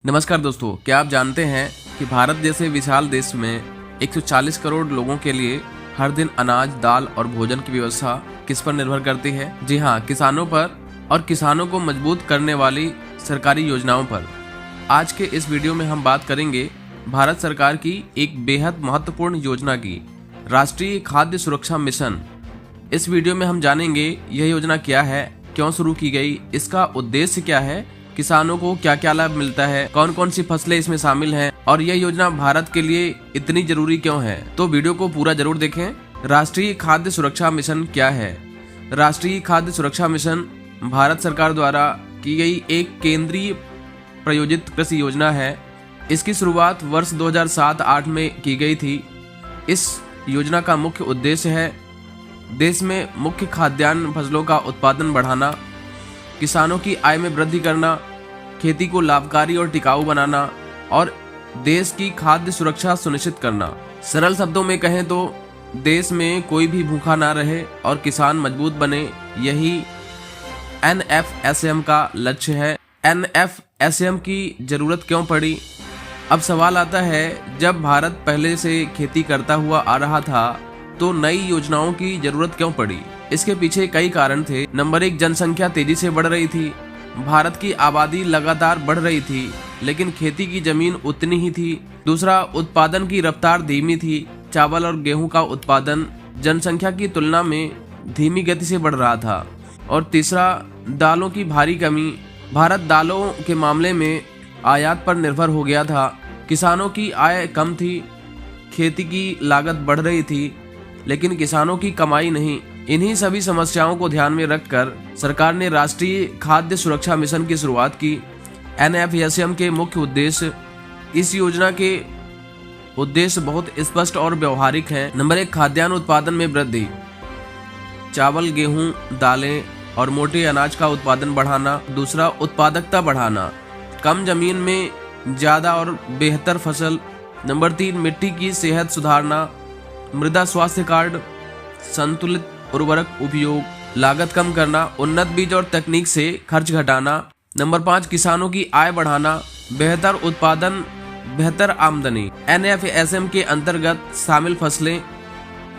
नमस्कार दोस्तों, क्या आप जानते हैं कि भारत जैसे विशाल देश में 140 करोड़ लोगों के लिए हर दिन अनाज, दाल और भोजन की व्यवस्था किस पर निर्भर करती है? जी हाँ, किसानों पर और किसानों को मजबूत करने वाली सरकारी योजनाओं पर। आज के इस वीडियो में हम बात करेंगे भारत सरकार की एक बेहद महत्वपूर्ण योजना की, राष्ट्रीय खाद्य सुरक्षा मिशन। इस वीडियो में हम जानेंगे यह योजना क्या है, क्यों शुरू की गई, इसका उद्देश्य क्या है, किसानों को क्या क्या लाभ मिलता है, कौन कौन सी फसलें इसमें शामिल हैं और यह योजना भारत के लिए इतनी जरूरी क्यों है। तो वीडियो को पूरा जरूर देखें। राष्ट्रीय खाद्य सुरक्षा मिशन क्या है? राष्ट्रीय खाद्य सुरक्षा मिशन भारत सरकार द्वारा की गई एक केंद्रीय प्रायोजित कृषि योजना है। इसकी शुरुआत वर्ष 2007-8 में की गई थी। इस योजना का मुख्य उद्देश्य है देश में मुख्य खाद्यान्न फसलों का उत्पादन बढ़ाना, किसानों की आय में वृद्धि करना, खेती को लाभकारी और टिकाऊ बनाना और देश की खाद्य सुरक्षा सुनिश्चित करना। सरल शब्दों में कहें तो देश में कोई भी भूखा ना रहे और किसान मजबूत बने, यही NFSM का लक्ष्य है। NFSM की जरूरत क्यों पड़ी? अब सवाल आता है, जब भारत पहले से खेती करता हुआ आ रहा था तो नई योजनाओं की जरूरत क्यों पड़ी? इसके पीछे कई कारण थे। नंबर 1, जनसंख्या तेजी से बढ़ रही थी। भारत की आबादी लगातार बढ़ रही थी, लेकिन खेती की जमीन उतनी ही थी। दूसरा, उत्पादन की रफ्तार धीमी थी। चावल और गेहूं का उत्पादन जनसंख्या की तुलना में धीमी गति से बढ़ रहा था। और तीसरा, दालों की भारी कमी। भारत दालों के मामले में आयात पर निर्भर हो गया था। किसानों की आय कम थी, खेती की लागत बढ़ रही थी, लेकिन किसानों की कमाई नहीं। इन्हीं सभी समस्याओं को ध्यान में रखकर सरकार ने राष्ट्रीय खाद्य सुरक्षा मिशन की शुरुआत की। NFSM के मुख्य उद्देश्य, इस योजना के उद्देश्य बहुत स्पष्ट और व्यवहारिक हैं। नंबर 1, खाद्यान्न उत्पादन में वृद्धि। चावल, गेहूं, दालें और मोटे अनाज का उत्पादन बढ़ाना। दूसरा, उत्पादकता बढ़ाना, कम जमीन में ज्यादा और बेहतर फसल। नंबर 3, मिट्टी की सेहत सुधारना, मृदा स्वास्थ्य कार्ड, संतुलित उर्वरक उपयोग, लागत कम करना, उन्नत बीज और तकनीक से खर्च घटाना। नंबर 5, किसानों की आय बढ़ाना, बेहतर उत्पादन, बेहतर आमदनी। NFSM के अंतर्गत शामिल फसलें।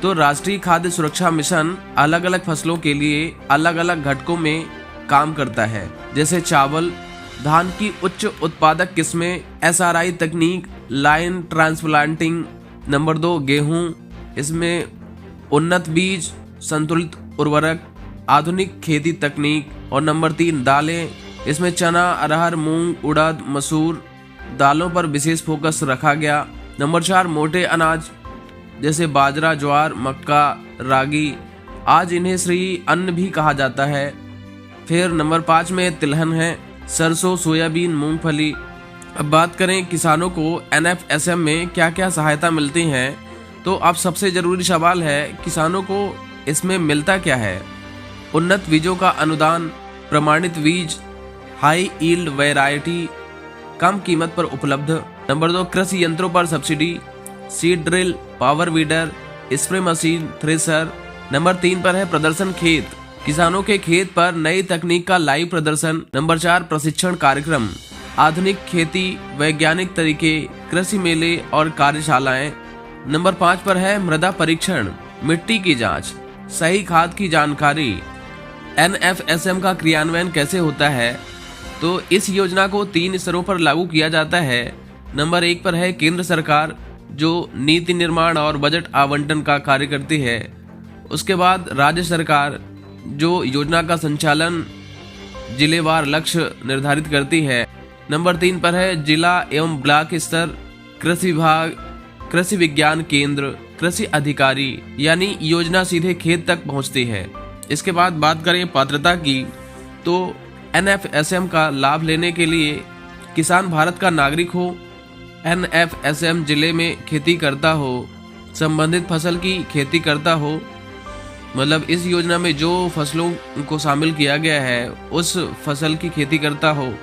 तो राष्ट्रीय खाद्य सुरक्षा मिशन अलग अलग फसलों के लिए अलग अलग घटकों में काम करता है, जैसे चावल, धान की उच्च उत्पादक किस्में, SRI तकनीक, लाइन ट्रांसप्लांटिंग। नंबर 2, गेहूं, इसमें उन्नत बीज, संतुलित उर्वरक, आधुनिक खेती तकनीक। और नंबर 3, दालें, इसमें चना, अरहर, मूंग, उड़द, मसूर दालों पर विशेष फोकस रखा गया। नंबर 4, मोटे अनाज, जैसे बाजरा, ज्वार, मक्का, रागी, आज इन्हें श्री अन्न भी कहा जाता है। फिर नंबर 5 में तिलहन है, सरसों, सोयाबीन, मूंगफली। अब बात करें किसानों को NFSM में क्या क्या सहायता मिलती है, तो अब सबसे जरूरी सवाल है, किसानों को इसमें मिलता क्या है? उन्नत बीजों का अनुदान, प्रमाणित बीज, हाई यील्ड वैरायटी, कम कीमत पर उपलब्ध। नंबर 2, कृषि यंत्रों पर subsidy, seed drill, power weeder, spray machine, thresher. Number 3 पर है प्रदर्शन खेत, किसानों के खेत पर नई तकनीक का लाइव प्रदर्शन। नंबर 4, प्रशिक्षण कार्यक्रम, आधुनिक खेती, वैज्ञानिक तरीके, कृषि मेले और कार्यशालाएं। नंबर 5 पर है मृदा परीक्षण, मिट्टी की जांच, सही खाद की जानकारी। NFSM का क्रियान्वयन कैसे होता है? तो इस योजना को 3 स्तरों पर लागू किया जाता है। नंबर 1 पर है केंद्र सरकार, जो नीति निर्माण और बजट आवंटन का कार्य करती है। उसके बाद राज्य सरकार, जो योजना का संचालन, जिलेवार लक्ष्य निर्धारित करती है। नंबर 3 पर है जिला एवं ब्लॉक स्तर, कृषि विभाग, कृषि विज्ञान केंद्र, कृषि अधिकारी, यानी योजना सीधे खेत तक पहुंचती है। इसके बाद बात करें पात्रता की, तो NFSM का लाभ लेने के लिए किसान भारत का नागरिक हो, NFSM जिले में खेती करता हो, संबंधित फसल की खेती करता हो, मतलब इस योजना में जो फसलों को शामिल किया गया है उस फसल की खेती करता हो,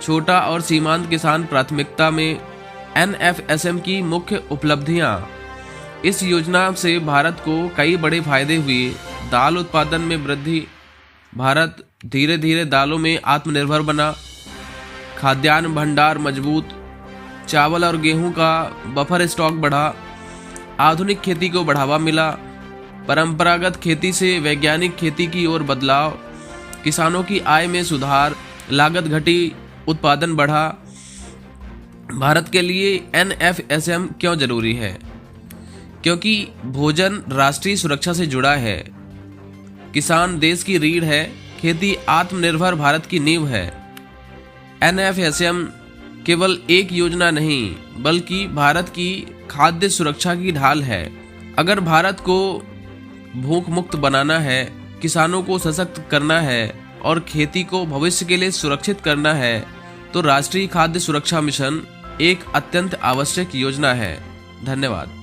छोटा और सीमांत किसान प्राथमिकता में। NFSM की मुख्य उपलब्धियां, इस योजना से भारत को कई बड़े फायदे हुए। दाल उत्पादन में वृद्धि, भारत धीरे धीरे दालों में आत्मनिर्भर बना। खाद्यान्न भंडार मजबूत, चावल और गेहूं का बफर स्टॉक बढ़ा, आधुनिक खेती को बढ़ावा मिला, परंपरागत खेती से वैज्ञानिक खेती की ओर बदलाव, किसानों की आय में सुधार, लागत घटी, उत्पादन बढ़ा। भारत के लिए NFSM क्यों जरूरी है? क्योंकि भोजन राष्ट्रीय सुरक्षा से जुड़ा है, किसान देश की रीढ़ है, खेती आत्मनिर्भर भारत की नींव है। NFSM केवल एक योजना नहीं बल्कि भारत की खाद्य सुरक्षा की ढाल है। अगर भारत को भूख मुक्त बनाना है, किसानों को सशक्त करना है और खेती को भविष्य के लिए सुरक्षित करना है तो राष्ट्रीय खाद्य सुरक्षा मिशन एक अत्यंत आवश्यक योजना है। धन्यवाद।